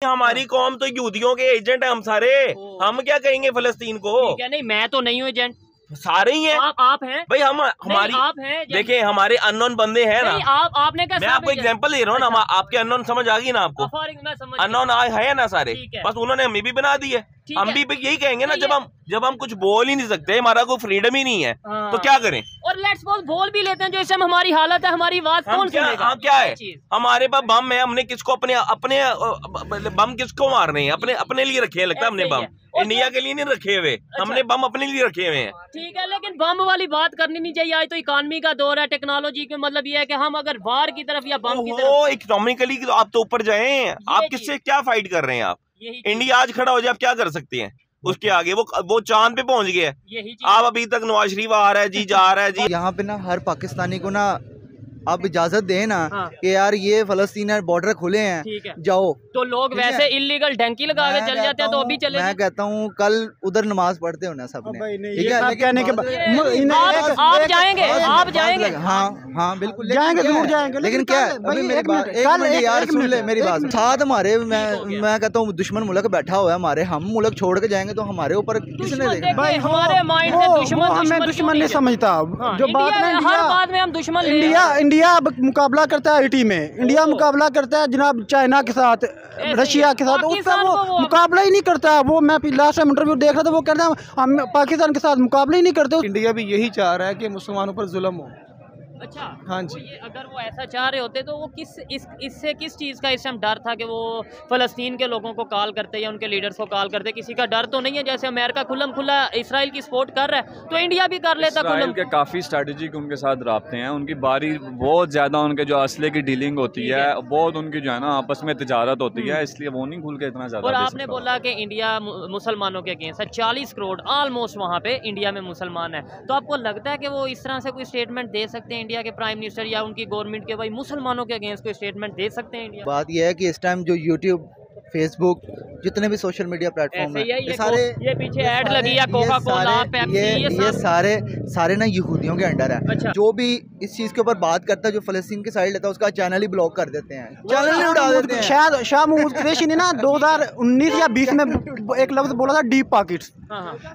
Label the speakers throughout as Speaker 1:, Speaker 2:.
Speaker 1: हमारी कौम तो यहूदियों के एजेंट है हम सारे। हम क्या कहेंगे फलस्तीन को?
Speaker 2: नहीं, मैं तो नहीं हूँ एजेंट,
Speaker 1: सारे ही हैं।
Speaker 2: आप हैं
Speaker 1: भाई, हम हमारी
Speaker 2: आप हैं।
Speaker 1: देखिए, हमारे अननोन बंदे हैं ना।
Speaker 2: आपने क्या,
Speaker 1: मैं आपको एग्जांपल दे रहा हूँ ना। आपके अननोन समझ आ गई ना आपको? अननोन है ना सारे, बस उन्होंने हमें भी बना दी है। हम भी यही कहेंगे ना, जब हम कुछ बोल ही नहीं सकते, हमारा कोई फ्रीडम ही नहीं है, तो क्या करें?
Speaker 2: और लेट्स सपोज बोल भी लेते हैं, जो इस टाइम हमारी हालत है, हमारी बात कौन सुनेगा?
Speaker 1: क्या है? हमारे पास बम है, हमने किसको अपने बम किसको मारने हैं? अपने लिए रखे हैं, लगता है हमने बम इंडिया के लिए नहीं रखे हुए। हमने बम अपने लिए रखे हुए हैं।
Speaker 2: ठीक है, लेकिन बम वाली बात करनी नहीं चाहिए। आज तो इकोनॉमी का दौर है, टेक्नोलॉजी का मतलब ये है कि हम अगर वार की तरफ या बम की तरफ,
Speaker 1: इकोनॉमिकली आप तो ऊपर जाए। आप किससे क्या फाइट कर रहे हैं? आप इंडिया आज खड़ा हो जाए, आप क्या कर सकते हैं उसके आगे? वो चांद पे पहुंच गया है। आप अभी तक नवाज शरीफ आ रहा है जी, जा रहा है जी।
Speaker 3: यहाँ पे ना हर पाकिस्तानी को ना आप इजाजत दें ना कि यार ये फलस्तीन बॉर्डर खुले हैं, जाओ। तो लोग
Speaker 2: वैसे इलीगल डंकी लगा के चल जाते हैं, तो अभी चले।
Speaker 3: मैं कहता हूँ कल उधर नमाज पढ़ते हो ना सबने, ठीक है?
Speaker 2: कहने के आप जाएंगे।
Speaker 3: हाँ बिल्कुल जाएंगे, जरूर जाएंगे। लेकिन क्या यार सुन ले मेरी बात। साथ हमारे मैं कहता हूँ दुश्मन मुल्क बैठा हुआ है हमारे, हम मुल्क छोड़ के जाएंगे तो हमारे ऊपर किसने देखा?
Speaker 2: हमारे माइंड से दुश्मन,
Speaker 4: मैं दुश्मन नहीं समझता। जो बात है
Speaker 2: हर बात में हम दुश्मन,
Speaker 4: इंडिया मुकाबला करता है आईटी में, इंडिया मुकाबला करता है जनाब चाइना के साथ, रशिया के साथ, उसका वो मुकाबला ही नहीं करता। वो मैं लास्ट टाइम इंटरव्यू देख रहा था, वो कहता है हम पाकिस्तान के साथ मुकाबला ही नहीं करते।
Speaker 5: इंडिया भी यही चाह रहा है कि मुसलमानों पर जुल्म हो।
Speaker 2: अच्छा,
Speaker 5: हाँ जी।
Speaker 2: अगर वो ऐसा चाह रहे होते तो वो इससे किस चीज़ का इस टाइम डर था कि वो फ़लस्तीन के लोगों को कॉल करते या उनके लीडर्स को कॉल करते? किसी का डर तो नहीं है? जैसे अमेरिका खुल्लम खुल्ला इसराइल की सपोर्ट कर रहा है, तो इंडिया भी कर लेता।
Speaker 6: इसराइल के काफ़ी स्ट्रेटजिक उनके साथ राब्ते हैं, उनकी बारी बहुत ज़्यादा, उनके जो असले की डीलिंग होती है बहुत, उनकी जो है ना आपस में तिजारत होती है, इसलिए वो नहीं खुल के इतना ज़्यादा।
Speaker 2: और आपने बोला कि इंडिया मुसलमानों के अगेंस्ट है, 40 करोड़ ऑलमोस्ट वहाँ पे इंडिया में मुसलमान है, तो आपको लगता है कि वो इस तरह से कोई स्टेटमेंट दे सकते हैं इंडिया के प्राइम मिनिस्टर या उनकी गवर्नमेंट के, भाई मुसलमानों के अगेंस्ट कोई स्टेटमेंट दे सकते हैं इंडिया?
Speaker 3: बात यह है कि इस टाइम जो यूट्यूब, फेसबुक, जितने भी सोशल मीडिया प्लेटफॉर्म है,
Speaker 2: ये पीछे ऐड लगी है, कोका कोला, पेप्सी,
Speaker 3: ये सारे ना यहूदियों के अंडर है।
Speaker 2: अच्छा।
Speaker 3: जो भी इस चीज के ऊपर बात करता है, जो फलस्तीन की साइड लेता है, उसका चैनल ही ब्लॉक कर देते हैं, चैनल ही उड़ा देते हैं।
Speaker 4: शायद शाह महमूद कुरैशी ने ना 2019 या 20 में एक लफ्ज बोला था, डीप पॉकेट्स।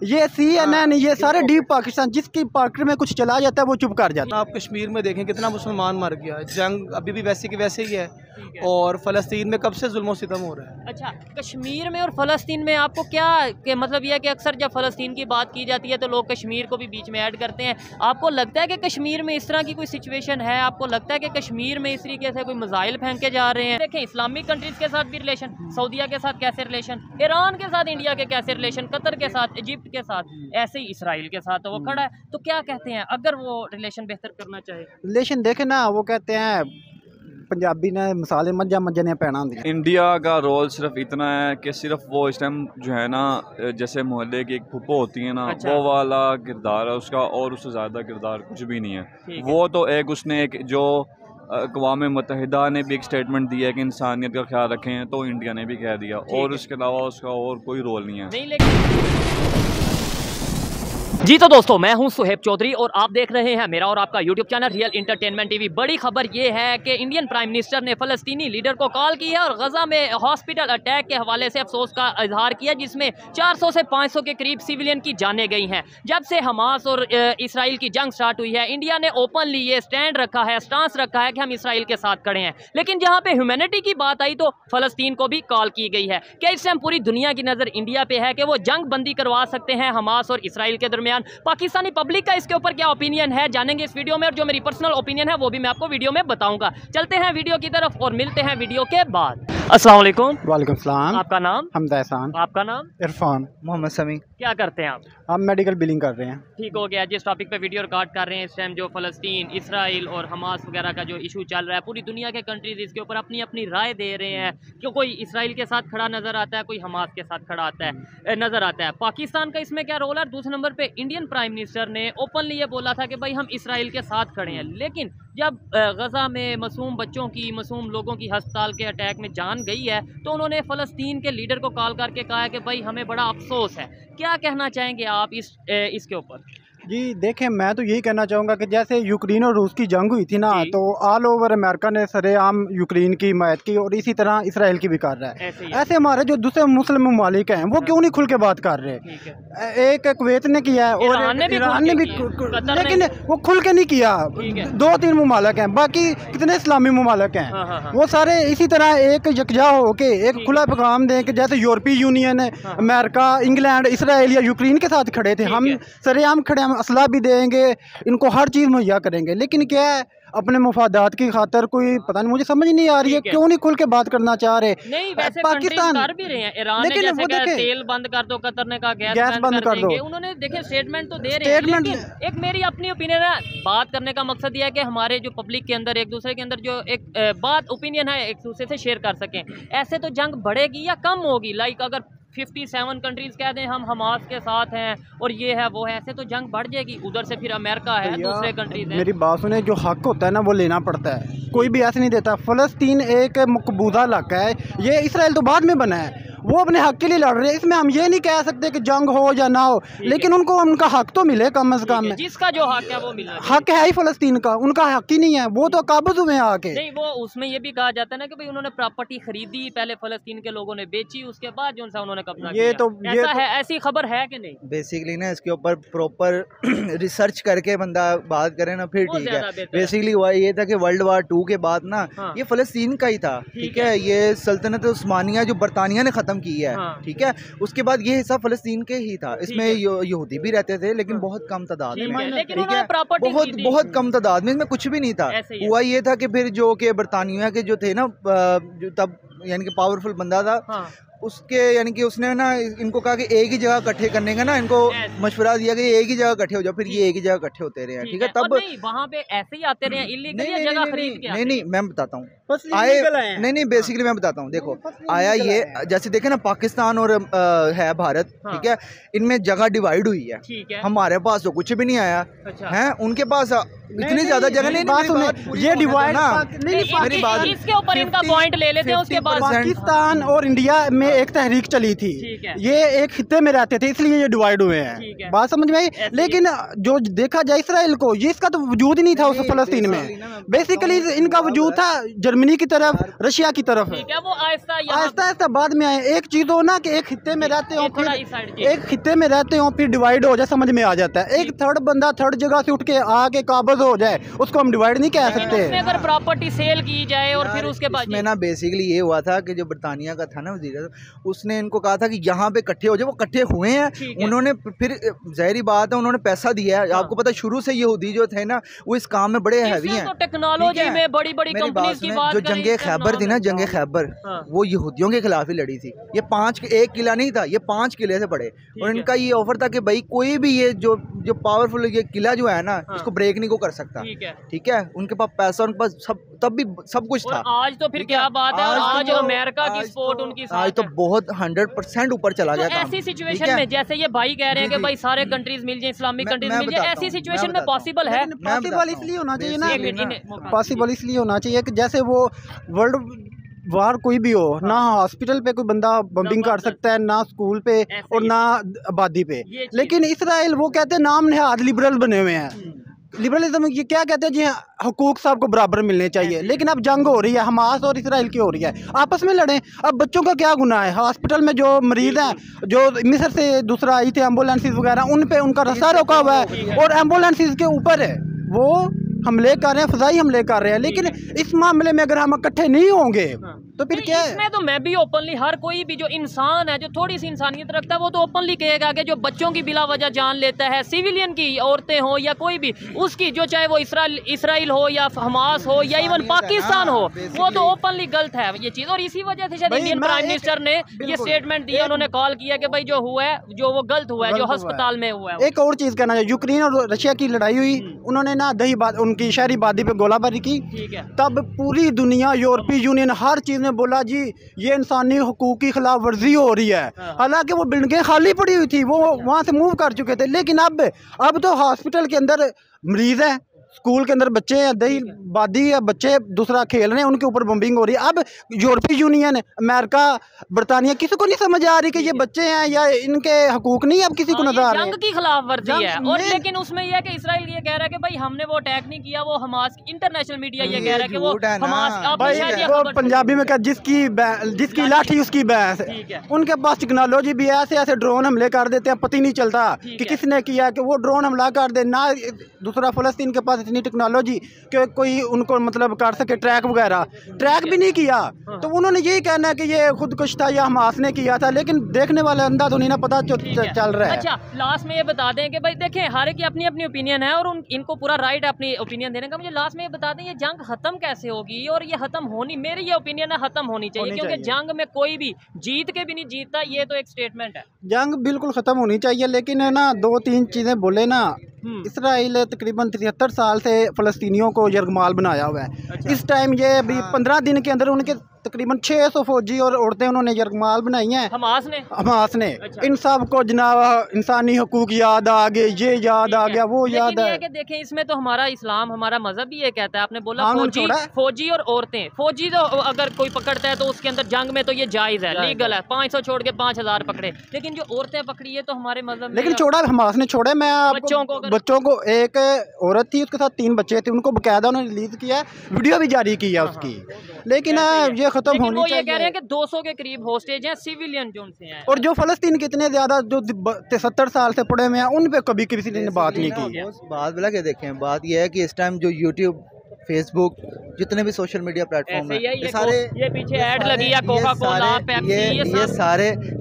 Speaker 4: ये CNN, ये सारे डीप पाकिस्तान, जिसकी पॉकेट में कुछ चला जाता है वो चुप कर जाता है।
Speaker 5: आप कश्मीर में देखें कितना मुसलमान मर गया, जंग अभी भी वैसे की वैसे ही है, और फलस्तीन में कब से जुल्म सितम हो रहा है।
Speaker 2: अच्छा, कश्मीर में और फलस्तीन में आपको क्या कि मतलब यह है कि अक्सर जब फलस्तीन की बात की जाती है तो लोग कश्मीर को भी बीच में ऐड करते हैं। आपको लगता है कि कश्मीर में इस तरह की कोई सिचुएशन है? आपको लगता है कि कश्मीर में इस तरीके से कोई मिसाइल फेंके जा रहे हैं? देखें, इस्लामिक कंट्रीज के साथ भी रिलेशन, सऊदीया के साथ कैसे रिलेशन, ईरान के साथ इंडिया के कैसे रिलेशन, कतर के साथ, इजिप्ट के साथ, ऐसे ही इसराइल के साथ वो खड़ा है। तो क्या कहते हैं अगर वो रिलेशन बेहतर करना चाहे?
Speaker 4: रिलेशन देखे ना, वो कहते हैं पंजाबी ने मसाले मज्जा ने पैना होंगे।
Speaker 6: इंडिया का रोल सिर्फ इतना है कि सिर्फ वो इस टाइम जो है ना, जैसे मोहल्ले की एक फुप्पो होती है ना, वो वाला किरदार है उसका, और उससे ज़्यादा किरदार कुछ भी नहीं है। वो तो एक उसने एक जो अक़वाम मुत्तहिदा ने भी एक स्टेटमेंट दिया है कि इंसानियत का ख्याल रखें, तो इंडिया ने भी कह दिया, और उसके अलावा उसका और कोई रोल नहीं है।
Speaker 2: जी तो दोस्तों, मैं हूं सुहेब चौधरी और आप देख रहे हैं मेरा और आपका YouTube channel real entertainment TV. बड़ी खबर यह है कि इंडियन प्राइम मिनिस्टर ने फ़लस्तीनी लीडर को कॉल की है और गजा में हॉस्पिटल अटैक के हवाले से अफसोस का इजहार किया, जिसमें 400 से 500 के करीब सिविलियन की जानें गई हैं। जब से हमास और इसराइल की जंग स्टार्ट हुई है, इंडिया ने ओपनली ये स्टांस रखा है कि हम इसराइल के साथ खड़े हैं। लेकिन जहाँ पे ह्यूमैनिटी की बात आई तो फ़लस्तीन को भी कॉल की गई है। क्या इस टाइम पूरी दुनिया की नज़र इंडिया पे है कि वो जंग बंदी करवा सकते हैं हमास और इसराइल के दरमियान? पाकिस्तानी पब्लिक का इसके ऊपर क्या ओपिनियन है, जानेंगे इस वीडियो में, और जो मेरी पर्सनल ओपिनियन है वो भी मैं आपको वीडियो में बताऊंगा। चलते हैं वीडियो की तरफ और मिलते हैं वीडियो के बाद। अस्सलाम वालेकुम।
Speaker 4: वालेकुम सलाम।
Speaker 2: आपका नाम?
Speaker 4: हमजा एहसान।
Speaker 2: आपका नाम?
Speaker 4: इरफान।
Speaker 3: मोहम्मद समी।
Speaker 2: क्या करते हैं आप?
Speaker 4: हम मेडिकल बिलिंग कर रहे हैं।
Speaker 2: ठीक हो गया। जिस टॉपिक पे वीडियो रिकॉर्ड कर रहे हैं इस टाइम, जो फ़लस्तीन, इसराइल और हमास वगैरह का जो इशू चल रहा है, पूरी दुनिया के कंट्रीज इसके ऊपर अपनी अपनी राय दे रहे हैं। क्यों कोई इसराइल के साथ खड़ा नज़र आता है, कोई हमास के साथ खड़ा नज़र आता है। पाकिस्तान का इसमें क्या रोल है? दूसरे नंबर पर इंडियन प्राइम मिनिस्टर ने ओपनली ये बोला था कि भाई हम इसराइल के साथ खड़े हैं। लेकिन जब गजा में मासूम बच्चों की, मासूम लोगों की हस्पताल के अटैक में जान गई है, तो उन्होंने फ़लस्तीन के लीडर को कॉल करके कहा है कि भाई हमें बड़ा अफसोस है। क्या कहना चाहेंगे आप इसके ऊपर?
Speaker 4: जी देखें, मैं तो यही कहना चाहूँगा कि जैसे यूक्रेन और रूस की जंग हुई थी ना, तो ऑल ओवर अमेरिका ने सरेआम यूक्रेन की हिमायत की और इसी तरह इसराइल की भी कर रहा है। ऐसे हमारे जो दूसरे मुस्लिम ममालिक हैं वो क्यों नहीं खुल के बात कर रहे? एक कुवैत ने किया है और ईरान ने भी, लेकिन वो खुल के नहीं किया। 2-3 ममालिक हैं, बाकी कितने इस्लामी ममालिक हैं, वो सारे इसी तरह एक यकजा होके एक खुला पैगाम दें कि जैसे यूरोपीय यूनियन, अमेरिका, इंग्लैंड, इसराइल या यूक्रेन के साथ खड़े थे, हम सरेआम खड़े, हम असला भी देंगे, इनको हर चीज़ मुहैया करेंगे। लेकिन क्या है, अपने मुफादात की खातर कोई पता नहीं, मुझे समझ नहीं आ रही है क्यों नहीं खुल के बात करना चाह रहे।
Speaker 2: नहीं, वैसे पाकिस्तान कर भी रहे हैं, ईरान ने जैसे कहा तेल बंद कर दो, कतर ने कहा गैस बंद कर दो, उन्होंने देखे स्टेटमेंट तो दे रहे हैं। लेकिन एक मेरी अपनी ओपिनियन है, बात करने का मकसद यह है कि हमारे जो पब्लिक के अंदर एक दूसरे के अंदर जो एक बात ओपिनियन है एक दूसरे से शेयर कर सकें। ऐसे तो जंग बढ़ेगी या कम होगी? लाइक अगर 57 कंट्रीज कह दें हम हमास के साथ हैं और ये है वो है, ऐसे तो जंग बढ़ जाएगी। उधर से फिर अमेरिका है, दूसरे कंट्रीज हैं।
Speaker 4: मेरी बात सुने, जो हक होता है ना वो लेना पड़ता है, कोई भी ऐसे नहीं देता। फ़लस्तीन एक मकबूजा इलाका है, ये इसराइल तो बाद में बना है, वो अपने हक के लिए लड़ रहे हैं। इसमें हम ये नहीं कह सकते कि जंग हो या ना हो, लेकिन उनको उनका हक तो मिले कम से कम।
Speaker 2: जिसका जो हक है वो मिले,
Speaker 4: हक है ही फ़लस्तीन का, उनका हक ही नहीं है, वो तो काबज़ हुए आके।
Speaker 2: नहीं, वो उसमें ये भी कहा जाता है ना कि भाई उन्होंने प्रॉपर्टी खरीदी, पहले फ़लस्तीन के लोगों ने बेची, उसके बाद जो उन्होंने कब्जा किया। ऐसा है, ऐसी खबर है कि नहीं?
Speaker 3: बेसिकली ना इसके ऊपर प्रॉपर रिसर्च करके बंदा बात करे ना, फिर ठीक है। बेसिकली हुआ ये था कि वर्ल्ड वार 2 के बाद ना ये फ़लस्तीन का ही था, ठीक है। ये सल्तनत उस्मानिया जो बरतानिया ने ख़त्म की है, ठीक है, उसके बाद ये हिस्सा फ़लस्तीन के ही था। इसमें यहूदी भी रहते थे लेकिन बहुत कम तादाद में, ठीक है, बहुत कम तादाद में, इसमें कुछ भी नहीं था। हुआ ये था कि फिर जो कि बरतानिया के जो थे ना, जो तब यानी कि पावरफुल बंदा था, उसके यानी कि उसने ना इनको कहा कि एक ही जगह इकट्ठे करने का ना, इनको मशवरा दिया कि एक ही जगह इकट्ठे हो जाओ, फिर ये एक ही जगह इकट्ठे होते रहे हैं, ठीक है। तब
Speaker 2: वहाँ पे ऐसे ही आते रहे, इल्लीगल जगह खरीद के?
Speaker 3: नहीं, मैं बताता हूँ, आए नहीं, बेसिकली मैं बताता हूँ। देखो, आया ये, जैसे देखे ना पाकिस्तान और है भारत, ठीक है, इनमें जगह डिवाइड हुई है, हमारे पास तो कुछ भी नहीं आया है, उनके पास इतनी ज्यादा जगह नहीं। ये डिवाइड
Speaker 2: इसके ऊपर इनका पॉइंट ले लेते हैं। उसके बाद
Speaker 4: पाकिस्तान और इंडिया में एक तहरीक चली थी, ये एक खित्ते में रहते थे, इसलिए ये डिवाइड हुए हैं, बात समझ में आई। लेकिन जो देखा जाए इसराइल को, ये इसका तो वजूद ही नहीं था उस फ़लस्तीन में। बेसिकली इनका वजूद था जर्मनी की तरफ, रशिया की तरफ,
Speaker 2: वो आहिस्ता
Speaker 4: आहिस्ता बाद में आए। एक चीज़ हो ना कि एक खित्ते में रहते हो, फिर एक खित्ते में रहते हो, फिर डिवाइड हो जाए, समझ में आ जाता है। एक थर्ड बंदा थर्ड जगह से उठ के आके काबज़ हो जाए, उसको हम डिवाइड नहीं कह सकते।
Speaker 2: अगर प्रॉपर्टी सेल की जाए और फिर उसके बाद
Speaker 3: में ना बेसिकली ये हुआ था कि जो बरतानिया का था ना वज़ीर, उसने इनको कहा था कि यहाँ पे इकट्ठे हो जाए, वो इकट्ठे हुए हैं। उन्होंने फिर जाहिर बात है उन्होंने पैसा दिया है। आपको पता शुरू से यहूदी जो थे ना वो इस काम में बड़े हैवी हैं।
Speaker 2: तो टेक्नोलॉजी में बड़ी-बड़ी कंपनीज की बात,
Speaker 3: जो जंगे खैबर थी ना, जंगे खैबर, वो यहूदियों के खिलाफ ही लड़ी थी। ये 1 किला नहीं था, ये 5 किले से पड़े, और इनका ये ऑफर था कि भाई कोई भी ये जो पावरफुल ये किला जो है ना, इसको ब्रेक नहीं को कर सकता, ठीक है। उनके पास पैसा, उनके पास सब, तब भी सब कुछ था।
Speaker 2: आज तो फिर क्या बात है, आज अमेरिका की सपोर्ट उनकी
Speaker 3: आज तो बहुत 100% ऊपर चला गया।
Speaker 2: ऐसी सिचुएशन में जैसे ये भाई कह रहे हैं कि भाई सारे कंट्रीज मिल जाए, इस्लामिक कंट्रीज मिल जाए, ऐसी सिचुएशन में पॉसिबल है?
Speaker 4: पॉसिबल इसलिए होना चाहिए ना, पॉसिबल इसलिए होना चाहिए कि जैसे वो वर्ल्ड वार कोई भी हो ना, हॉस्पिटल पे कोई बंदा बम्बिंग कर सकता है, ना स्कूल पे और ना आबादी पे। लेकिन इसराइल वो कहते हैं नाम नहाद लिबरल बने हुए हैं। लिबरलिज्म ये क्या कहते हैं जी, हुकूक सबको बराबर मिलने चाहिए। लेकिन अब जंग हो रही है, हमास और इसराइल की हो रही है, आपस में लड़ें। अब बच्चों का क्या गुनाह है? हॉस्पिटल में जो मरीज हैं, जो मिस्र से दूसरा आई थे एम्बुलेंसेज वगैरह, उन पे उनका रास्ता रोका हुआ है और एम्बुलेंसेज के ऊपर है वो हमले कर रहे हैं, फजाई हमले कर रहे हैं। लेकिन इस मामले में अगर हम इकट्ठे नहीं होंगे तो फिर क्या है?
Speaker 2: इसमें तो मैं भी ओपनली, हर कोई भी जो इंसान है, जो थोड़ी सी इंसानियत रखता है, वो तो ओपनली कहेगा कि जो बच्चों की बिला वजह जान लेता है, सिविलियन की, औरतें हो या कोई भी, उसकी जो चाहे वो इसराइल हो या हमास हो या इवन पाकिस्तान हो, वो तो ओपनली गलत है ये चीज़। और इसी वजह से शायद इंडियन प्राइम मिनिस्टर ने ये स्टेटमेंट दिया, उन्होंने कॉल किया कि भाई जो हुआ है, जो वो गलत हुआ है, जो अस्पताल में हुआ है।
Speaker 4: एक और चीज़ कहना चाहिए, यूक्रेन और रशिया की लड़ाई हुई, उन्होंने ना उनकी शहरी आबादी पे गोलाबारी की, तब पूरी दुनिया, यूरोपीय यूनियन, हर चीज़ में बोला जी ये इंसानी हुकूक की खिलाफ वर्जी हो रही है। हालांकि वो बिल्डिंगें खाली पड़ी हुई थी, वो वहाँ से मूव कर चुके थे। लेकिन अब तो हॉस्पिटल के अंदर मरीज है, स्कूल के अंदर बच्चे हैं, दही बादी है, बच्चे दूसरा खेल रहे हैं, उनके ऊपर बम्बिंग हो रही है। अब यूरोपीय यूनियन, अमेरिका, बरतानिया, किसी को नहीं समझ आ रही कि ये बच्चे हैं या इनके हकूक नहीं अब किसी को नजर आ रहे हैं।
Speaker 2: जंग की खिलाफ वर्जी है। और लेकिन उसमें यह है कि इसराइल ये कह रहा है कि भाई हमने वो अटैक नहीं किया, वो हमास, इंटरनेशनल मीडिया ये कह रहा है कि वो हमास,
Speaker 4: पंजाबी में क्या, जिसकी लाठी उसकी भैंस। उनके पास टेक्नोलॉजी भी है, ऐसे ड्रोन हमले कर देते हैं, पता ही नहीं चलता कि किसने किया, कि वो ड्रोन हमला कर दे ना। दूसरा फलस्तीन के पास इतनी टेक्नोलॉजी कि कोई उनको मतलब कर सके ट्रैक वगैरह, ट्रैक भी नहीं किया। तो उन्होंने यही कहना है कि ये खुदकुश था या हमास ने किया था, लेकिन देखने वाले अंदा तो नहीं ना पता चल रहा है।
Speaker 2: अच्छा, लास्ट में ये बता दें कि भाई देखें हर एक की अपनी अपनी ओपिनियन है और इनको पूरा राइट है अपनी ओपिनियन देने का। मुझे लास्ट में ये बता दें ये जंग खत्म कैसे होगी, और ये खत्म होनी, मेरी ये ओपिनियन है खत्म होनी चाहिए, क्योंकि जंग में कोई भी जीत के भी नहीं जीतता, ये तो एक स्टेटमेंट है।
Speaker 4: जंग बिल्कुल ख़त्म होनी चाहिए, लेकिन है ना 2-3 चीज़ें बोले ना। इसराइल तकरीबन 73 साल से फ़लस्तीनियों को यरगमाल बनाया हुआ है।
Speaker 2: अच्छा।
Speaker 4: इस टाइम ये अभी 15 दिन के अंदर उनके तकरीबन 600 फौजी और औरतें उन्होंने यरगमाल बनाई हैं हमास ने।
Speaker 2: अच्छा।
Speaker 4: इन सब को जनाब इंसानी हकूक याद आ गए, ये याद आ गया, वो याद है।
Speaker 2: कि देखें इसमें तो हमारा इस्लाम, हमारा मजहब भी ये कहता है, आपने बोला फौजी और औरतें। फौजी तो अगर कोई पकड़ता है तो उसके अंदर जंग में तो ये जायज़ है, लीगल है, 500 छोड़ के 5000 पकड़े। लेकिन जो औरतें पकड़ी है तो हमारे मजहब, लेकिन
Speaker 4: छोड़ा हमास ने छोड़े। मैं बच्चों को, एक औरत थी उसके साथ 3 बच्चे थे, उनको बकायदा उन्होंने रिलीज किया, वीडियो भी जारी की है उसकी। लेकिन ये खत्म होनी
Speaker 2: वो
Speaker 4: चाहिए।
Speaker 2: ये कह रहे हैं कि 200 के करीब होस्टेज हैं, सिविलियन जो उनसे हैं।
Speaker 4: और जो फलस्तीन के इतने ज्यादा जो 70 साल से पड़े हुए हैं, उन पे कभी किसी ने बात नहीं की।
Speaker 3: बात बोला के देखें, बात यह है कि इस टाइम जो यूट्यूब, फेसबुक, जितने भी सोशल मीडिया प्लेटफॉर्म है, ये सारे,
Speaker 2: ये पीछे ऐड लगी है कोका कोला, पेप्सी,
Speaker 3: ये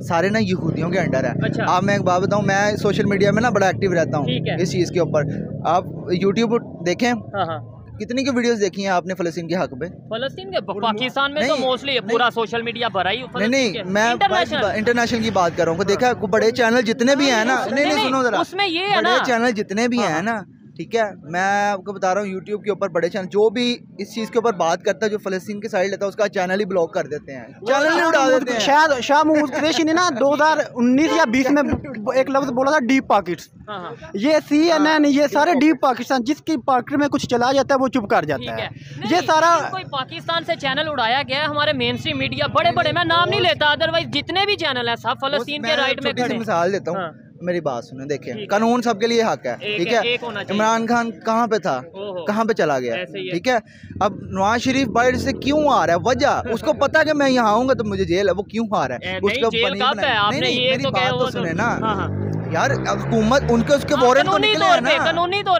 Speaker 3: सारे ना यहूदियों के अंडर है।
Speaker 2: अच्छा।
Speaker 3: आप, मैं एक बात बताऊं, मैं सोशल मीडिया में ना बड़ा एक्टिव रहता हूँ इस चीज़ के ऊपर। आप यूट्यूब देखें, कितनी की वीडियोस देखी हैं आपने फ़लस्तीन के हक में?
Speaker 2: फ़लस्तीन के, पाकिस्तान में तो मोस्टली पूरा सोशल मीडिया भरा ही।
Speaker 3: नहीं, मैं इंटरनेशनल की बात कर रहा हूँ। देखा बड़े चैनल जितने भी हैं ना, नहीं सुनो जरा,
Speaker 2: उसमें ये है ना,
Speaker 3: बड़े चैनल जितने भी हैं ना, ठीक है, मैं आपको बता रहा हूँ, यूट्यूब के ऊपर बड़े चैनल जो भी इस चीज़ के ऊपर बात करता है, जो फ़लस्तीन की साइड लेता है, उसका चैनल ही ब्लॉक कर देते हैं, चैनल ही उड़ा देते हैं।
Speaker 4: शायद शाह महमूद कुरैशी ने ना 2019 या 20 में एक लफ्ज़ बोला था, डीप पॉकेट्स। ये CNN, ये सारे डीप पाकिस्तान, जिसकी पॉकेट में कुछ चला जाता है वो चुप कर जाता है। ये सारा
Speaker 2: कोई पाकिस्तान से चैनल उड़ाया गया है, हमारे मेन स्ट्रीम मीडिया बड़े बड़े, मैं नाम नहीं लेता, अदरवाइज जितने भी चैनल है सब फ़लस्तीन के राइट में खड़े।
Speaker 3: मिसाल देता हूँ, मेरी बात सुने, देखें कानून सबके लिए हक है, ठीक है। इमरान खान कहाँ पे था, कहाँ पे चला गया, ठीक है। अब नवाज शरीफ बाहर से क्यों आ रहा है, वजह उसको पता है कि मैं यहाँ आऊंगा तो मुझे जेल है, वो क्यों आ रहा है, उसका मेरी बात तो सुने ना यार। हुकूमत उनके उसके वारंट तो निकले हैं ना,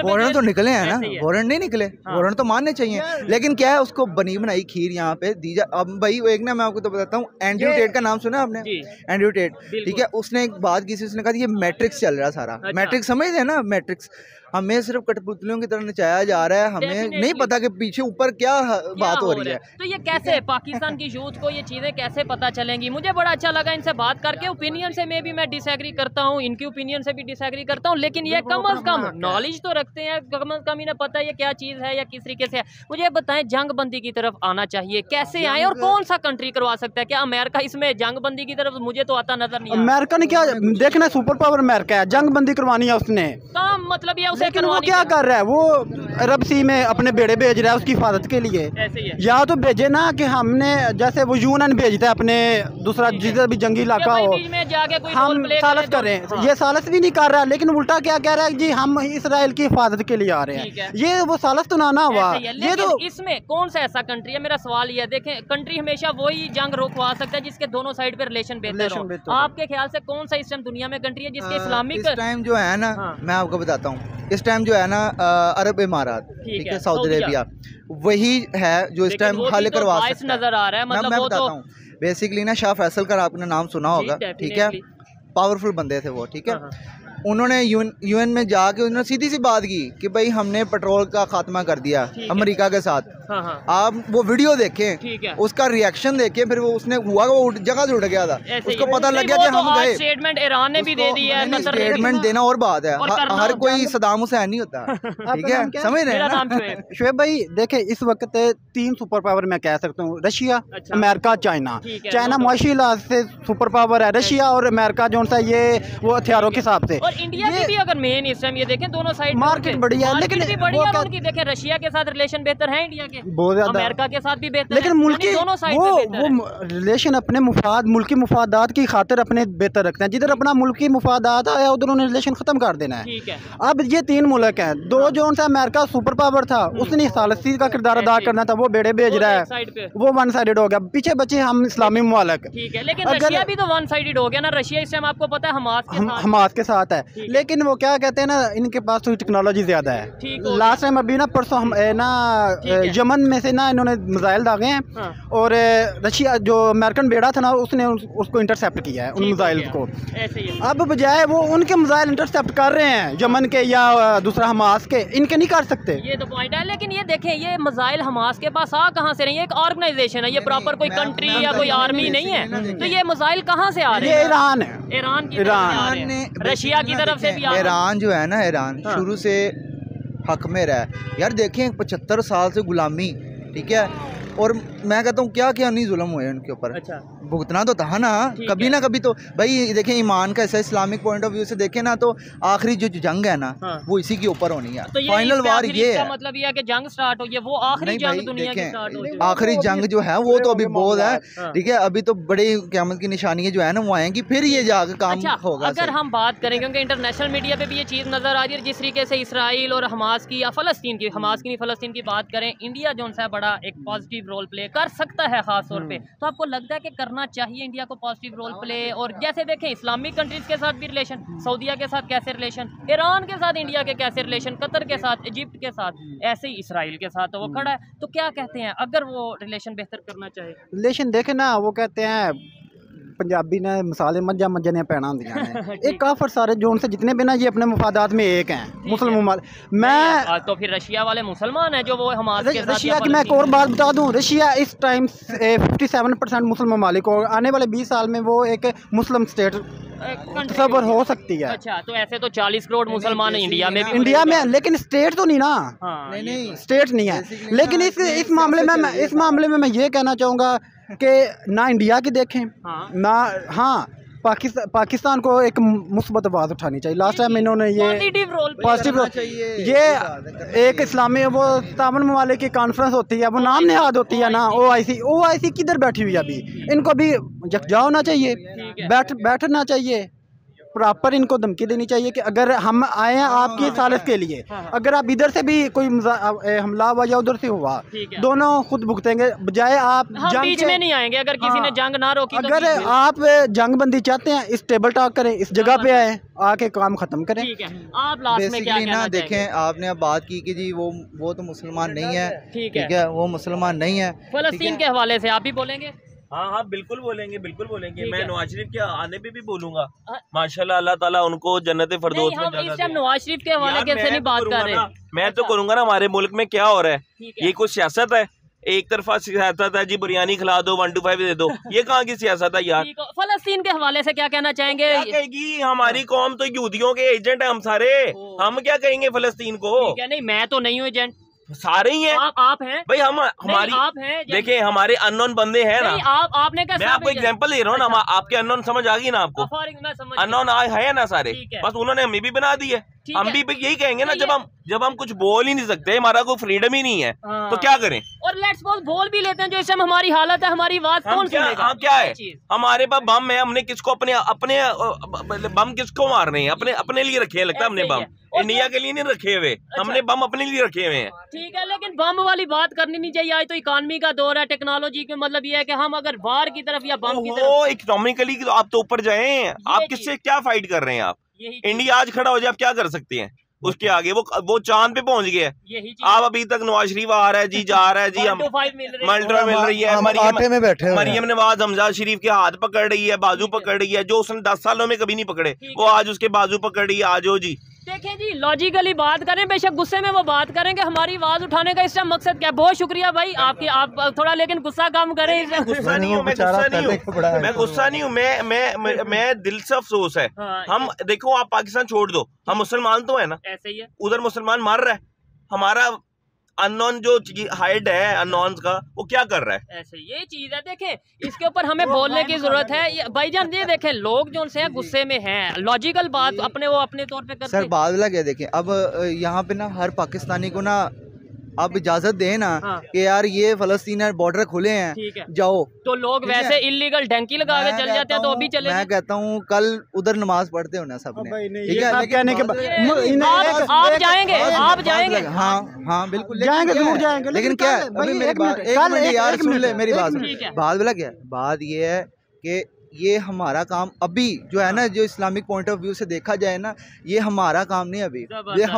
Speaker 3: वारंट तो निकले हैं ना, वारंट नहीं निकले, वारंट तो मानने चाहिए। लेकिन क्या है, उसको बनी बनाई खीर यहाँ पे दी जा। अब भाई एक ना, मैं आपको तो बताता हूँ, एंड्रयू टेट का नाम सुना आपने? एंड्रयू टेट, ठीक है, उसने एक बात की, उसने कहा ये मैट्रिक्स चल रहा है सारा। मैट्रिक्स समझते हैं ना, मैट्रिक्स हमें सिर्फ कठपुतलियों की तरह नचाया जा रहा है, हमें नहीं पता कि पीछे ऊपर क्या बात हो रही है।
Speaker 2: तो ये कैसे पाकिस्तान की यूथ को ये चीज़ें कैसे पता चलेंगी? मुझे बड़ा अच्छा लगा इनसे बात करके। ओपिनियन से मैं डिसएग्री करता हूँ, इनकी ओपिनियन से भी डिसएग्री करता हूँ, लेकिन ये कम अज कम नॉलेज तो रखते हैं, कम अज कम इन्हें पता है ये क्या चीज़ है या किस तरीके से है। मुझे बताएं, जंग बंदी की तरफ आना चाहिए, कैसे आए और कौन सा कंट्री करवा सकता है? क्या अमेरिका इसमें जंग बंदी की तरफ? मुझे तो आता नजर नहीं।
Speaker 4: अमेरिका ने क्या देखना, सुपर पावर अमेरिका है, जंग बंदी करवानी है उसने,
Speaker 2: मतलब ये उसे
Speaker 4: क्या कर रहा है, वो अरब सी में अपने बेड़े भेज रहा है उसकी हिफाजत के लिए। या तो भेजे ना कि हमने, जैसे वो यूएन भेजता है अपने दूसरा जिधर भी जंगी इलाका हो, हम सालस कर रहे हैं, ये सालस भी नहीं कर रहा, लेकिन उल्टा क्या कह रहा है जी हम इसराइल की हिफाजत के लिए आ रहे हैं। ये वो सालस तो ना हुआ। ये तो
Speaker 2: इसमें कौन सा ऐसा कंट्री है, मेरा सवाल ये है। देखें, कंट्री हमेशा वही जंग रोकवा सकता है जिसके दोनों साइड पे रिलेशन बेहतर हो। आपके ख्याल से कौन सा इस टाइम दुनिया में कंट्री है जिसके इस्लामिक
Speaker 3: इस टाइम जो है ना, मैं आपको बताता हूँ, इस टाइम जो है ना अरब इमारात, ठीक है, सऊदी अरेबिया, वही है जो इस टाइम हल करवा सकता है।
Speaker 2: नजर आ रहा है, मतलब
Speaker 3: मैं बताता हूँ बेसिकली ना, शाह फैसल का आपने नाम सुना होगा, ठीक है, पावरफुल बंदे थे वो, ठीक है। उन्होंने यूएन में जाके उन्होंने सीधी सी बात की कि भाई हमने पेट्रोल का खात्मा कर दिया अमेरिका के साथ। आप वो वीडियो देखें, उसका रिएक्शन देखें, फिर वो उसने हुआ वो जगह से उठ गया था, उसको पता लग गया कि हम गए।
Speaker 2: स्टेटमेंट ईरान ने भी दे दिया है,
Speaker 3: स्टेटमेंट देना और बात है, हर कोई सदाम हुसैन नहीं होता, ठीक है, समझ रहे हैं।
Speaker 4: शुएब भाई देखे, इस वक्त 3 सुपर पावर मैं कह सकता हूँ, रशिया, अमेरिका, चाइना। चाइना मुआशी लिहाज से सुपर पावर है, रशिया और अमेरिका जो सा ये वो हथियारों के हिसाब से।
Speaker 2: और इंडिया की भी अगर मेन इस टाइम ये देखें दोनों साइड
Speaker 4: मार्केट बढ़िया है, लेकिन
Speaker 2: बढ़िया उनकी देखें रशिया के साथ रिलेशन बेहतर है इंडिया के,
Speaker 4: बहुत ज्यादा,
Speaker 2: अमेरिका के साथ भी बेहतर,
Speaker 4: लेकिन मुल्की
Speaker 2: दोनों साइड
Speaker 4: वो रिलेशन अपने मुफाद मुल्की मुफादात की खातिर अपने बेहतर रखते हैं। जिधर अपना मुल्की मुफादात आया उधर उन्हें रिलेशन खत्म कर देना है।
Speaker 2: ठीक है।
Speaker 4: अब ये 3 मुल्क हैं, 2 जोन से अमेरिका सुपर पावर था, उसने सालसी का किरदार अदा करना था, वो बेड़े भेज रहा है, वो वन साइडेड हो गया, पीछे बचे हम इस्लामी मुमालिक।
Speaker 2: ठीक है, लेकिन रशिया भी तो वन साइडेड हो गया ना, रशिया इस टाइम आपको पता है हमास के साथ है, लेकिन वो क्या कहते हैं ना, इनके पास तो टेक्नोलॉजी ज्यादा है। लास्ट टाइम अभी ना परसों हम ना यमन में से ना इन्होंने मिसाइल दागे हैं और रशिया जो अमेरिकन बेड़ा था ना उसने उसको इंटरसेप्ट किया है, उन मिसाइल को। अब बजाय वो उनके मिसाइल इंटरसेप्ट कर रहे हैं यमन के या दूसरा हमास के, इनके नहीं कर सकते। ये तो पॉइंट है, लेकिन ये देखें ये मिसाइल हमास के पास आ कहाँ से रही है? एक ऑर्गेनाइजेशन है, ये प्रॉपर कोई कंट्री या कोई आर्मी नहीं है, तो ये मिसाइल कहाँ से आ रहे हैं?
Speaker 4: ये ईरान है,
Speaker 2: ईरान ने रशिया की तरफ से भी।
Speaker 3: ईरान जो है ना, ईरान शुरू से हक में रहा है यार। देखें 75 साल से गुलामी, ठीक है, और मैं कहता हूँ क्या क्या नहीं जुल्म हुए उनके ऊपर।
Speaker 2: अच्छा,
Speaker 3: भुगतना तो था ना कभी ना कभी तो भाई। देखें ईमान का ऐसा इस्लामिक पॉइंट ऑफ व्यू से देखें ना, तो आखिरी जो जंग है ना वो इसी के ऊपर होनी है।
Speaker 2: तो
Speaker 3: फाइनल वार ये है,
Speaker 2: मतलब ये है कि जंग स्टार्ट हो गई, वो आखिरी जंग दुनिया की स्टार्ट हो गई।
Speaker 3: आखिरी जंग जो है वो तो अभी बहुत है, ठीक है, अभी तो बड़ी क़यामत की निशानियां जो है ना वो आएंगी, फिर ये जाकर काम होगा।
Speaker 2: अगर हम बात करें, क्योंकि इंटरनेशनल मीडिया पे भी ये चीज़ नजर आ रही है, जिस तरीके से इसराइल और हमास की या फ़लस्तीन की, हमास की नहीं फ़लस्तीन की बात करें, इंडिया जो है बड़ा एक पॉजिटिव रोल प्ले कर सकता है खास तौर पे, तो आपको लगता है कि करना चाहिए इंडिया को पॉजिटिव रोल प्ले? और जैसे देखें इस्लामिक कंट्रीज के साथ भी रिलेशन, सऊदीया के साथ कैसे रिलेशन, ईरान के साथ इंडिया के कैसे रिलेशन, कतर के साथ, इजिप्ट के साथ, ऐसे ही इसराइल के साथ तो वो खड़ा है। तो क्या कहते हैं अगर वो रिलेशन बेहतर करना चाहे?
Speaker 4: रिलेशन देखे ना, वो कहते हैं पंजाबी ने मसाले मज्जा मज्जा ने पैना होंदियां ने एक काफर सारे जोन से जितने भी ना ये अपने मुफादात में एक हैं मुसलमान। मैं
Speaker 2: तो फिर रशिया वाले मुसलमान हैं जो वो हमास के साथ।
Speaker 4: रशिया की मैं एक और बात बता दूं, रशिया इस टाइम 57% मुसलमान ममालिक और आने वाले 20 साल में वो एक मुस्लिम स्टेट तस्वर हो सकती है।
Speaker 2: अच्छा, तो ऐसे तो 40 करोड़ मुसलमान इंडिया में भी,
Speaker 4: इंडिया में, लेकिन स्टेट तो नहीं ना। नहीं स्टेट नहीं है, लेकिन इस मामले में मैं ये कहना चाहूँगा कि ना इंडिया की देखें ना, हाँ पाकिस्तान को एक मुस्बत आवाज़ उठानी चाहिए। लास्ट टाइम इन्होंने ये पॉजिटिव रोल, ये एक इस्लामी वो 57 ममालिक की कॉन्फ्रेंस होती है, वो नाम निहाद होती है ना, OIC किधर बैठी हुई है अभी? इनको भी यकजा होना चाहिए, बैठना चाहिए, प्रॉपर इनको धमकी देनी चाहिए कि अगर हम आए हैं आपकी सालिस के लिए, अगर आप इधर से भी कोई हमला हुआ या उधर से हुआ, दोनों खुद भुगतेंगे, बजाय आप
Speaker 2: जंग बीच में नहीं आएंगे। अगर किसी ने जंग ना रोकी,
Speaker 4: अगर आप जंग बंदी चाहते हैं, इस टेबल टॉक करें, इस जगह पे आए, आके काम खत्म करें।
Speaker 2: आप लास्ट में क्या कहना
Speaker 3: देखें, आपने अब बात की कि जी वो तो मुसलमान नहीं है, ठीक है, वो मुसलमान नहीं है।
Speaker 2: फलस्तीन के हवाले से आप भी बोलेंगे?
Speaker 1: हाँ बिल्कुल बोलेंगे, बिल्कुल बोलेंगे। मैं नवाज शरीफ के आने पे भी बोलूंगा, माशाल्लाह, अल्लाह ताला उनको जन्नत फिरदौस में जगह दे।
Speaker 2: नवाज शरीफ के हवाले से नहीं बात कर रहे,
Speaker 1: मैं तो करूंगा ना, हमारे मुल्क में क्या हो रहा है, ये कुछ सियासत है, एक तरफा सियासत है जी, बिरयानी खिला दो, 1 to 5 दे दो, ये कहाँ की सियासत है यार?
Speaker 2: फलस्तीन के हवाले से क्या कहना चाहेंगे?
Speaker 1: क्या कहेगी हमारी कौम तो यहूदियों के एजेंट है हम सारे, हम क्या कहेंगे फलस्तीन को?
Speaker 2: नहीं, मैं तो नहीं हूँ एजेंट,
Speaker 1: सारे ही हैं।
Speaker 2: आप हैं भाई,
Speaker 1: हमारी
Speaker 2: आप हैं।
Speaker 1: देखिए हमारे अननोन बंदे हैं ना,
Speaker 2: आपने क्या,
Speaker 1: मैं आपको एग्जांपल दे रहा हूँ ना, आपके अननोन समझ आ गई ना आपको, अननोन है ना सारे, बस उन्होंने हमें भी बना दी है। हम भी यही कहेंगे ना, जब हम कुछ बोल ही नहीं सकते, हमारा कोई फ्रीडम ही नहीं है, तो क्या करें? और
Speaker 2: लेट्स सपोज बोल भी लेते हैं, जो इस समय हमारी हालत है, हमारी बात कौन सुनेगा?
Speaker 1: हाँ क्या है, हमारे पास बम है, हमने किसको अपने बम किसको मारने हैं? अपने लिए रखे हैं, लगता है हमने बम इंडिया के लिए नहीं रखे हुए, हमने बम अपने लिए रखे हुए हैं।
Speaker 2: ठीक है, लेकिन बम वाली बात करनी नहीं चाहिए। आज तो इकोनॉमी का दौर है, टेक्नोलॉजी का मतलब ये है कि हम अगर वार की तरफ या बम की तरफ,
Speaker 1: इकोनॉमिकली तो आप तो ऊपर जाए, आप किससे क्या फाइट कर रहे हैं? आप इंडिया आज खड़ा हो जाए, आप क्या कर सकते हैं उसके आगे? वो चांद पे पहुंच गया है। आप अभी तक नवाज शरीफ आ रहा है जी, जा रहा है जी, हम मल्ट्रा मिल रही है, मरियम नवाज हमजा शरीफ के हाथ पकड़ रही है, बाजू पकड़ रही है, जो उसने 10 सालों में कभी नहीं पकड़े, वो आज उसके बाजू पकड़ रही है। आ जाओ जी,
Speaker 2: देखें जी, लॉजिकली बात करें, बेशक गुस्से में वो बात करें कि हमारी आवाज उठाने का इसका मकसद क्या है। बहुत शुक्रिया भाई आपकी, आप थोड़ा लेकिन गुस्सा कम करें।
Speaker 1: गुस्सा नहीं हूँ, मैं गुस्सा नहीं हूँ, मैं दिल से अफसोस है। हम देखो, आप पाकिस्तान छोड़ दो, हम मुसलमान तो है ना,
Speaker 2: ऐसे ही है,
Speaker 1: उधर मुसलमान मर रहा है, हमारा अननोन जो हाइड है अननोन का वो क्या कर रहा है?
Speaker 2: ऐसे ये चीज है, देखें इसके ऊपर हमें बोलने की जरूरत है। भाईजान ये देखें, लोग जो से गुस्से में हैं, लॉजिकल बात अपने वो अपने तौर पे करते हैं।
Speaker 3: सर बात लग गया, देखें अब यहाँ पे ना हर पाकिस्तानी को ना आप इजाजत दें ना कि यार ये फलस्तीन बॉर्डर खुले हैं, जाओ, तो
Speaker 2: लोग वैसे इलीगल डंकी लगा के चल जाते हैं, तो अभी चले।
Speaker 3: मैं कहता हूँ कल उधर नमाज पढ़ते हो ना सबने, ठीक है,
Speaker 4: कहने के
Speaker 2: आप जाएंगे, आप जाएंगे,
Speaker 3: हाँ बिल्कुल
Speaker 4: जाएंगे, जरूर जाएंगे,
Speaker 3: लेकिन क्या है, यार सुन ले मेरी बात, बात बोला क्या, बात ये है कि ये हमारा काम अभी जो है ना, जो इस्लामिक पॉइंट ऑफ व्यू से देखा जाए ना, ये हमारा काम नहीं अभी, ये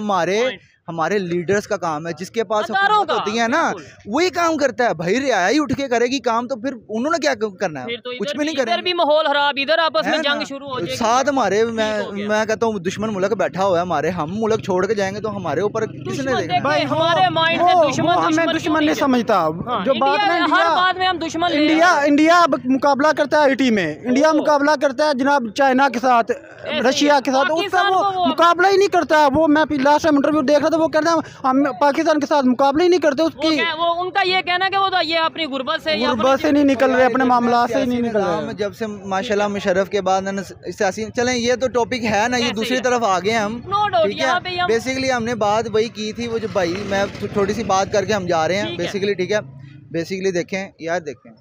Speaker 3: हमारे लीडर्स का काम है, जिसके पास हुकूमत होती है ना वही काम करता है। भाई रियाया ही उठ के करेगी काम, तो फिर उन्होंने क्या करना है, तो कुछ भी नहीं करेंगे।
Speaker 2: इधर भी माहौल खराब, इधर आपस में जंग शुरू हो जाएगी।
Speaker 3: साथ हमारे मैं कहता हूँ दुश्मन मुल्क बैठा हुआ है हमारे, हम मुल्क छोड़ के जाएंगे तो हमारे ऊपर किसने देखा?
Speaker 2: भाई हमारे माइंड में
Speaker 4: दुश्मन नहीं समझता जो बात है,
Speaker 2: हर बात में हम दुश्मन।
Speaker 4: इंडिया मुकाबला करता है आईटी में, इंडिया मुकाबला करता है जनाब चाइना के साथ, रशिया के साथ, उसका वो मुकाबला ही नहीं करता। वो मैं लास्ट टाइम इंटरव्यू देख रहा था, वो कहता है हम पाकिस्तान के साथ मुकाबला ही नहीं करते। उसकी
Speaker 2: वो उनका ये कहना कि वो तो ये अपनी गुर्बत से
Speaker 4: नहीं निकल रहे, अपने मामला से ही नहीं निकल रहे।
Speaker 3: जब से माशाल्लाह मुशर्रफ के बाद सियासी चलें, ये तो टॉपिक है ना, ये दूसरी तरफ आ गए हम, ठीक है। बेसिकली हमने बात वही की थी, वो जो भाई मैं थोड़ी सी बात करके हम जा रहे हैं बेसिकली, ठीक है। बेसिकली देखें यार, देखें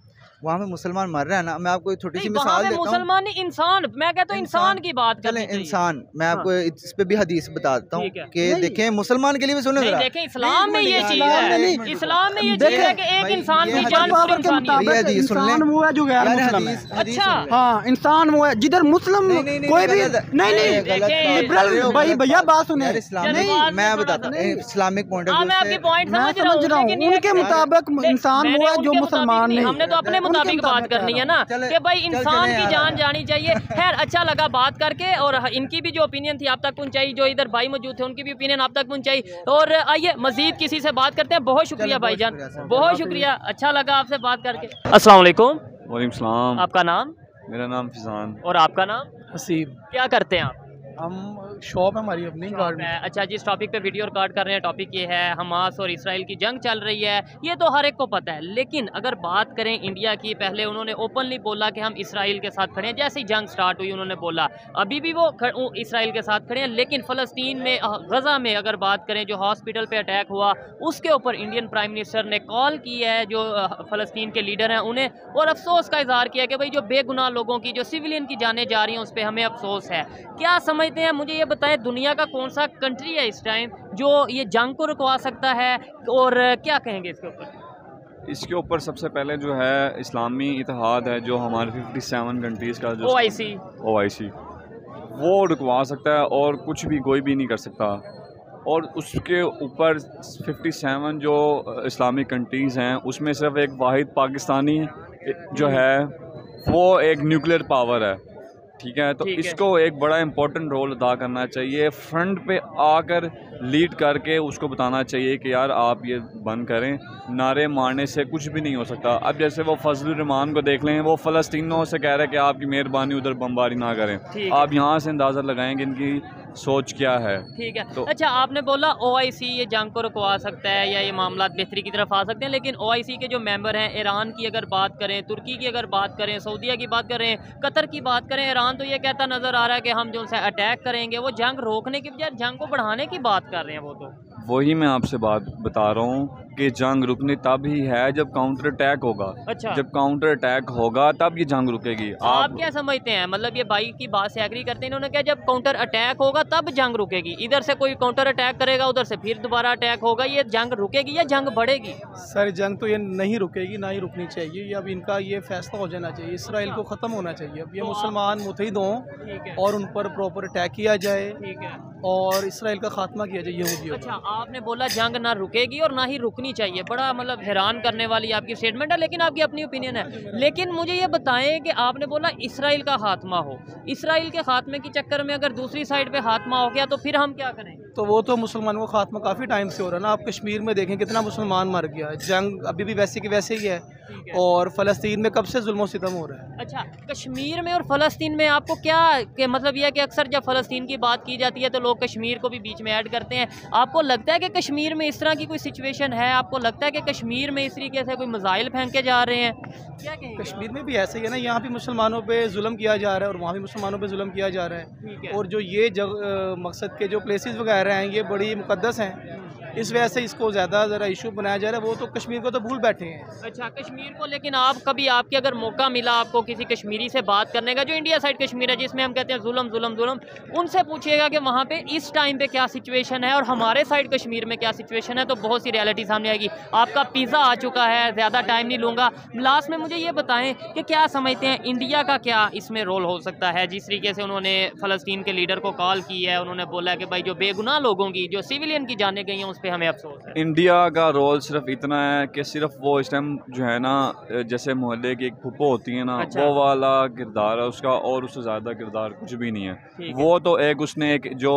Speaker 3: वहाँ पे मुसलमान मर रहा है ना, मैं आपको छोटी सी मिसाल देता हूँ।
Speaker 2: मुसलमान इंसान, मैं कहता हूँ इंसान की बात
Speaker 3: चलें, इंसान, मैं आपको इस पे भी हदीस बताता हूँ कि देखें मुसलमान के लिए भी सुने,
Speaker 2: देखें इस्लाम में ये चीज है, इस्लाम में ये चीज है कि एक इंसान की जान पर
Speaker 4: इंसान वो है जो गैर मुस्लिम है।
Speaker 2: अच्छा
Speaker 4: हाँ, इंसान वो है जिधर मुस्लिम कोई भी नहीं। लिबरल भाई भैया बात सुने,
Speaker 3: नहीं मैं बताता हूँ इस्लामिक पॉइंट ऑफ व्यू से
Speaker 4: मैं समझ रहा हूँ, उनके मुताबिक इंसान वो है जो मुसलमान नहीं।
Speaker 2: हमने तो अपने मुताबिक बात करनी है ना कि भाई इंसान की जान जानी चाहिए। खैर अच्छा लगा बात करके, और इनकी भी जो ओपिनियन थी आप तक पहुंचाई, जो इधर भाई मौजूद थे उनकी भी ओपिनियन आप तक पहुंचाई। और आइए मजीद किसी से बात करते हैं। बहुत शुक्रिया भाईजान, बहुत शुक्रिया, अच्छा लगा आपसे बात करके। अस्सलाम वालेकुम।
Speaker 6: वालेकुम सलाम।
Speaker 2: आपका नाम?
Speaker 6: मेरा नाम फिजान।
Speaker 2: और आपका नाम?
Speaker 5: हसीब।
Speaker 2: क्या करते हैं आप?
Speaker 5: हम शॉप है हमारी अपनी गार्ड में।
Speaker 2: अच्छा, जिस टॉपिक पे वीडियो रिकॉर्ड कर रहे हैं टॉपिक ये है हमास और इसराइल की जंग चल रही है, ये तो हर एक को पता है। लेकिन अगर बात करें इंडिया की, पहले उन्होंने ओपनली बोला कि हम इसराइल के साथ खड़े हैं, जैसे ही जंग स्टार्ट हुई उन्होंने बोला, अभी भी वो इसराइल के साथ खड़े हैं। लेकिन फ़लस्तीन में, गज़ा में अगर बात करें, जो हॉस्पिटल पे अटैक हुआ उसके ऊपर इंडियन प्राइम मिनिस्टर ने कॉल की है जो फ़लस्तीन के लीडर हैं उन्हें, और अफसोस का इजहार किया कि भाई जो बेगुनाह लोगों की, जो सिविलियन की जानें जा रही हैं उस पर हमें अफसोस है। क्या समझते हैं, मुझे ये बताएं, दुनिया का कौन सा कंट्री है इस टाइम जो ये जंग को रुकवा सकता है, और क्या कहेंगे इसके ऊपर?
Speaker 6: इसके ऊपर सबसे पहले जो है इस्लामी इत्तेहाद है, जो हमारे 57 कंट्रीज़ का जो OIC वो रुकवा सकता है, और कुछ भी कोई भी नहीं कर सकता। और उसके ऊपर 57 जो इस्लामिक कंट्रीज़ हैं उसमें सिर्फ एक वाहिद पाकिस्तानी जो है वो एक न्यूक्लियर पावर है, ठीक है। तो इसको एक बड़ा इम्पोर्टेंट रोल अदा करना चाहिए, फ्रंट पे आकर लीड करके उसको बताना चाहिए कि यार आप ये बंद करें, नारे मारने से कुछ भी नहीं हो सकता। अब जैसे वो फजलुर रहमान को देख लें, वो फ़लस्तीनियों से कह रहे हैं कि आपकी मेहरबानी उधर बमबारी ना करें। आप यहाँ से अंदाज़ा लगाएंगे इनकी सोच क्या है,
Speaker 2: ठीक है। तो अच्छा, आपने बोला OIC ये जंग को रुकवा सकता है या ये मामला बेहतरी की तरफ आ सकते हैं, लेकिन OIC के जो मेंबर हैं, ईरान की अगर बात करें, तुर्की की अगर बात करें, सऊदीया की बात करें, कतर की बात करें, ईरान तो ये कहता नज़र आ रहा है कि हम जो उनसे अटैक करेंगे, वो जंग रोकने की बजाय जंग को बढ़ाने की बात कर रहे हैं। वो तो
Speaker 6: वही मैं आपसे बात बता रहा हूँ कि जंग रुकनी तब ही है जब काउंटर अटैक होगा।
Speaker 2: अच्छा,
Speaker 6: जब काउंटर अटैक होगा तब ये जंग रुकेगी।
Speaker 2: आप क्या समझते हैं, मतलब ये भाई की बात से एग्री करते हैं इन्होंने, क्या जब काउंटर अटैक होगा तब जंग रुकेगी? इधर से कोई काउंटर अटैक करेगा, उधर से फिर दोबारा अटैक होगा, ये जंग रुकेगी या जंग बढ़ेगी?
Speaker 5: सर जंग तो ये नहीं रुकेगी, ना ही रुकनी चाहिए। ये अब इनका ये फैसला हो जाना चाहिए, इसराइल को ख़त्म होना चाहिए। अब ये मुसलमान मुतहिद हों और उन पर प्रॉपर अटैक किया जाए, ठीक है, और इसराइल का खात्मा किया जाए यहूदियों।
Speaker 2: अच्छा, आपने बोला जंग ना रुकेगी और ना ही रुकनी चाहिए, बड़ा मतलब हैरान करने वाली आपकी स्टेटमेंट है, लेकिन आपकी अपनी ओपिनियन है। लेकिन मुझे ये बताएं कि आपने बोला इसराइल का खात्मा हो, इसराइल के खात्मे के चक्कर में अगर दूसरी साइड पे खात्मा हो गया तो फिर हम क्या करें?
Speaker 5: तो वो तो मुसलमानों का खात्मा काफ़ी टाइम से हो रहा है ना। आप कश्मीर में देखें कितना मुसलमान मर गया, जंग अभी भी वैसे की वैसे ही है, और फ़लस्तीन में कब से जुल्म सितम हो रहा है।
Speaker 2: अच्छा, कश्मीर में और फ़लस्तीन में आपको क्या कि मतलब यह है कि अक्सर जब फ़लस्तीन की बात की जाती है तो लोग कश्मीर को भी बीच में ऐड करते हैं। आपको लगता है कि कश्मीर में इस तरह की कोई सिचुएशन है? आपको लगता है कि कश्मीर में इस तरीके से कोई मिसाइल फेंके जा रहे हैं? क्या कहेंगे?
Speaker 5: कश्मीर में भी ऐसे ही है ना, यहाँ भी मुसलमानों पे जुल्म किया जा रहा है और वहाँ भी मुसलमानों पे जुल्म किया जा रहा है। और जो ये मकसद के जो प्लेसेस वगैरह हैं ये बड़ी मुकद्दस हैं, इस वजह से इसको ज़्यादा ज़रा इशू बनाया जा रहा है। वो तो कश्मीर को तो भूल बैठे हैं।
Speaker 2: अच्छा, कश्मीर को, लेकिन आप कभी आपके अगर मौका मिला आपको किसी कश्मीरी से बात करने का, जो इंडिया साइड कश्मीर है जिसमें हम कहते हैं जुल्म जुल्म जुल्म, उनसे पूछिएगा कि वहाँ पे इस टाइम पे क्या सिचुएशन है और हमारे साइड कश्मीर में क्या सिचुएशन है, तो बहुत सी रियलिटी सामने आएगी। आपका पिज़्ज़ा आ चुका है, ज़्यादा टाइम नहीं लूँगा। लास्ट में मुझे ये बताएं कि क्या समझते हैं इंडिया का क्या इसमें रोल हो सकता है? जिस तरीके से उन्होंने फ़लस्तीन के लीडर को कॉल की है, उन्होंने बोला कि भाई जो बेगुनाह लोगों की, जो सिविलियन की जानें गई हैं उस पर हमें अफसोस है।
Speaker 6: इंडिया का रोल सिर्फ इतना है कि सिर्फ वो इस टाइम जो है ना, जैसे मोहल्ले की एक फुप्पो होती है ना,
Speaker 2: अच्छा।
Speaker 6: वो वाला किरदार है उसका, और उससे ज़्यादा किरदार कुछ भी नहीं है। वो तो एक उसने एक जो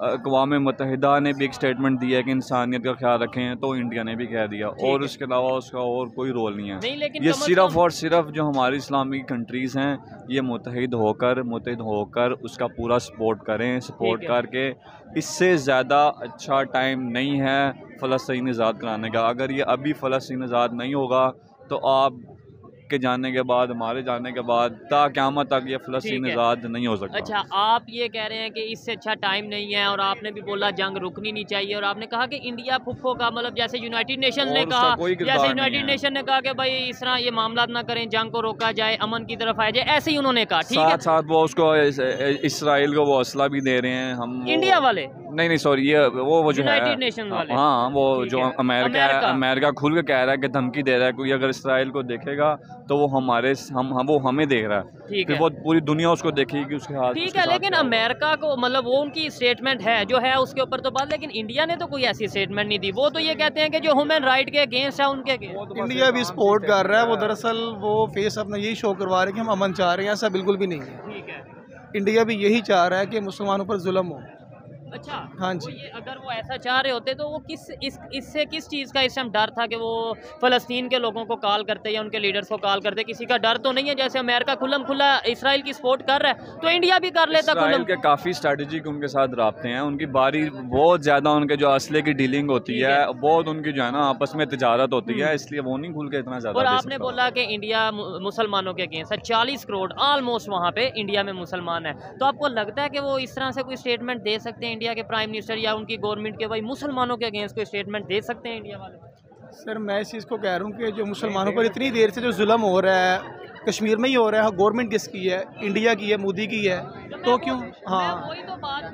Speaker 6: अक़वाम मुत्तहिदा ने भी एक स्टेटमेंट दिया है कि इंसानियत का ख्याल रखें, तो इंडिया ने भी कह दिया, और उसके अलावा उसका और कोई रोल नहीं है।
Speaker 2: लेकिन
Speaker 6: ये सिर्फ और सिर्फ जो हमारी इस्लामी कंट्रीज़ हैं ये मुत्तहिद होकर उसका पूरा सपोर्ट करें, सपोर्ट करके। इससे ज़्यादा अच्छा टाइम नहीं है फ़लस्तीन आज़ाद कराने का। अगर ये अभी फ़लस्तीन आज़ाद नहीं होगा तो आप के जाने के बाद, हमारे जाने के बाद, ता क़यामत तक ये फ़लस्तीन आज़ाद नहीं हो सकता।
Speaker 2: अच्छा, आप ये कह रहे हैं कि इससे अच्छा टाइम नहीं है, और आपने भी बोला जंग रुकनी नहीं चाहिए, और आपने कहा कि इंडिया फुफ्फो का मतलब जैसे यूनाइटेड नेशन ने कहा, जैसे यूनाइटेड नेशन ने कहा कि भाई इस तरह ये मामला ना करें, जंग को रोका जाए, अमन की तरफ आया जाए, ऐसे ही उन्होंने कहा। ठीक है,
Speaker 6: साथ वो उसको इसराइल को वो हौसला भी दे रहे हैं। हम
Speaker 2: इंडिया वाले
Speaker 6: नहीं सॉरी, ये वो जो है
Speaker 2: यूनाइटेड नेशन वाले,
Speaker 6: हाँ वो जो अमेरिका खुल के कह रहा है कि धमकी दे रहा है कोई अगर इसराइल को देखेगा तो वो वो हमें देख रहा है, फिर वो पूरी दुनिया उसको देखेगी कि उसके हाथ।
Speaker 2: ठीक है, लेकिन अमेरिका को मतलब वो उनकी स्टेटमेंट है जो है उसके ऊपर तो बात, लेकिन इंडिया ने तो कोई ऐसी स्टेटमेंट नहीं दी। वो तो ये कहते हैं कि जो ह्यूमन राइट के अगेंस्ट है उनके
Speaker 5: इंडिया भी सपोर्ट कर रहा है। वो दरअसल वो फेस अपना यही शो करवा रहे हैं कि हम अमन चाह रहे हैं, ऐसा बिल्कुल भी नहीं है।
Speaker 2: ठीक है,
Speaker 5: इंडिया भी यही चाह रहा है कि मुसलमानों पर जुल्म हो।
Speaker 2: अच्छा,
Speaker 5: हाँ जी।
Speaker 2: ये अगर वो ऐसा चाह रहे होते तो वो इससे किस चीज़ का इस टाइम डर था कि वो फ़लस्तीन के लोगों को कॉल करते या उनके लीडर्स को कॉल करते? किसी का डर तो नहीं है? जैसे अमेरिका खुल्लम खुला इसराइल की सपोर्ट कर रहा है तो इंडिया भी कर लेता।
Speaker 6: इसराइल के काफ़ी स्ट्रेटजिक उनके साथ राब्ते हैं, उनकी बारी बहुत ज़्यादा, उनके जो असले की डीलिंग होती है बहुत, उनकी जो है ना आपस में तिजारत होती है, इसलिए वो नहीं खुल के इतना ज़्यादा।
Speaker 2: और आपने बोला कि इंडिया मुसलमानों के अगेंस्ट है, 40 करोड़ ऑलमोस्ट वहाँ पे इंडिया में मुसलमान है, तो आपको लगता है कि वो इस तरह से कोई स्टेटमेंट दे सकते हैं इंडिया के प्राइम मिनिस्टर या उनकी गवर्नमेंट के, भाई मुसलमानों के अगेंस्ट कोई स्टेटमेंट दे सकते हैं इंडिया वाले?
Speaker 5: सर मैं इस चीज़ को कह रहा हूँ कि जो मुसलमानों पर इतनी देर से जो जुल्म हो रहा है कश्मीर में ही हो रहा है, गवर्नमेंट किसकी है? इंडिया की है, मोदी की है, तो क्यों? हाँ,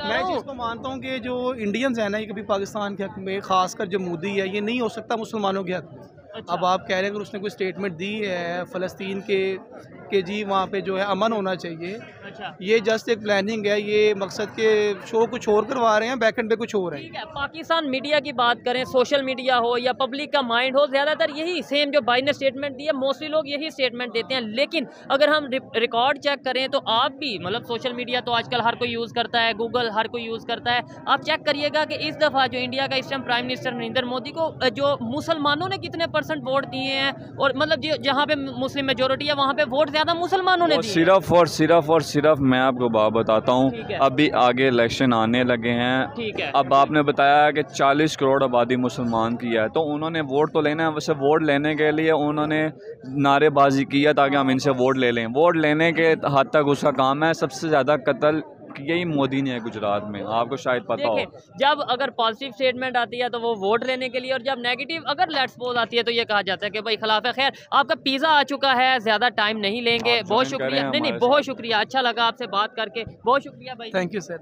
Speaker 5: मैं जिसको मानता हूँ कि जो इंडियंस हैं ना, ये कभी पाकिस्तान के हक में, खासकर जो मोदी है, ये नहीं हो सकता मुसलमानों के हक में।
Speaker 2: अच्छा।
Speaker 5: अब आप कह रहे हैं अगर उसने कोई स्टेटमेंट दी है फ़लस्तीन के जी वहाँ पे जो है अमन होना चाहिए,
Speaker 2: अच्छा,
Speaker 5: ये जस्ट एक प्लानिंग है, ये मकसद के शो कुछ और करवा रहे हैं, बैकएंड पे कुछ और है।
Speaker 2: ठीक है, पाकिस्तान मीडिया की बात करें, सोशल मीडिया हो या पब्लिक का माइंड हो, ज़्यादातर यही सेम जो भाई ने स्टेटमेंट दी है, मोस्टली लोग यही स्टेटमेंट देते हैं। लेकिन अगर हम रिकॉर्ड चेक करें तो आप भी मतलब सोशल मीडिया तो आजकल हर कोई यूज़ करता है, गूगल हर कोई यूज़ करता है, आप चेक करिएगा कि इस दफ़ा जो इंडिया का इस time prime minister Narendra Modi को जो मुसलमानों ने कितने % वोट दिए हैं, और मतलब जहाँ पे मुस्लिम मेजोरिटी है वहाँ पे वोट ज़्यादा मुसलमानों ने दिए।
Speaker 6: सिर्फ और सिर्फ मैं आपको बात बताता हूँ, अभी आगे इलेक्शन आने लगे हैं।
Speaker 2: ठीक है,
Speaker 6: अब आपने बताया कि 40 करोड़ आबादी मुसलमान की है, तो उन्होंने वोट तो लेना है, वैसे वोट लेने के लिए उन्होंने नारेबाजी की है ताकि हम इनसे वोट ले लें। वोट लेने के हद तक उसका काम है। सबसे ज़्यादा कत्ल यही मोदी ने है गुजरात में, आपको शायद पता हो।
Speaker 2: जब अगर पॉजिटिव स्टेटमेंट आती है तो वो वोट लेने के लिए, और जब नेगेटिव अगर लेट्स सपोज आती है तो ये कहा जाता है कि भाई खिलाफ है। खैर, आपका पिज़्ज़ा आ चुका है, ज़्यादा टाइम नहीं लेंगे। बहुत शुक्रिया, नहीं बहुत शुक्रिया, अच्छा लगा आपसे बात करके, बहुत शुक्रिया भाई।
Speaker 5: Thank you sir.